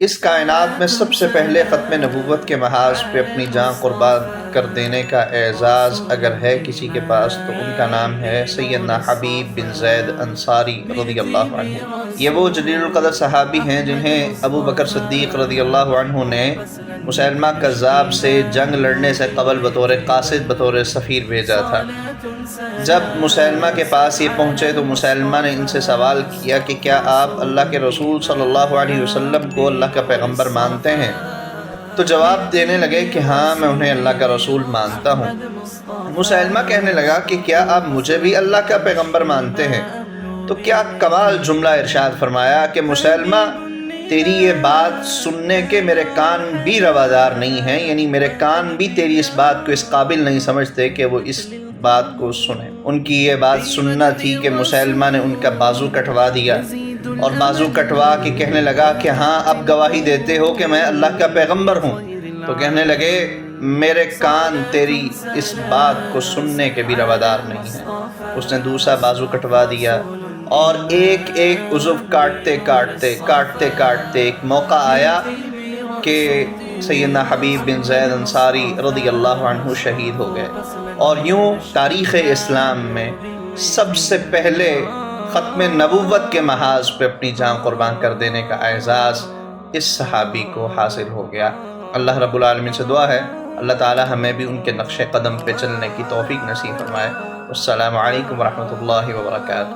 اس کائنات میں سب سے پہلے ختم نبوت کے محاذ پہ اپنی جان قربان کر دینے کا اعزاز اگر ہے کسی کے پاس تو ان کا نام ہے سیدنا حبیب بن زید انصاری رضی اللہ عنہ۔ یہ وہ جلیل القدر صحابی ہیں جنہیں ابو بکر صدیق رضی اللہ عنہ نے مسیلمہ کذاب سے جنگ لڑنے سے قبل بطور قاصد بطور سفیر بھیجا تھا۔ جب مسیلمہ کے پاس یہ پہنچے تو مسیلمہ نے ان سے سوال کیا کہ کیا آپ اللہ کے رسول صلی اللہ علیہ وسلم کو اللہ کا پیغمبر مانتے ہیں؟ تو جواب دینے لگے کہ ہاں میں انہیں اللہ کا رسول مانتا ہوں۔ مسیلمہ کہنے لگا کہ کیا آپ مجھے بھی اللہ کا پیغمبر مانتے ہیں؟ تو کیا کمال جملہ ارشاد فرمایا کہ مسیلمہ تیری یہ بات سننے کے میرے کان بھی روادار نہیں ہیں، یعنی میرے کان بھی تیری اس بات کو اس قابل نہیں سمجھتے کہ وہ اس بات کو سنیں۔ ان کی یہ بات سننا تھی کہ مسیلمہ نے ان کا بازو کٹوا دیا اور بازو کٹوا کے کہنے لگا کہ ہاں اب گواہی دیتے ہو کہ میں اللہ کا پیغمبر ہوں؟ تو کہنے لگے میرے کان تیری اس بات کو سننے کے بھی روادار نہیں ہیں۔ اس نے دوسرا بازو کٹوا دیا اور ایک ایک عضو کاٹتے کاٹتے ایک موقع آیا کہ سیدنا حبیب بن زید انصاری رضی اللہ عنہ شہید ہو گئے۔ اور یوں تاریخ اسلام میں سب سے پہلے ختم نبوت کے محاذ پہ اپنی جان قربان کر دینے کا اعزاز اس صحابی کو حاصل ہو گیا۔ اللہ رب العالمین سے دعا ہے اللہ تعالی ہمیں بھی ان کے نقش قدم پہ چلنے کی توفیق نصیب فرمائے۔ السلام علیکم ورحمۃ اللہ وبرکاتہ۔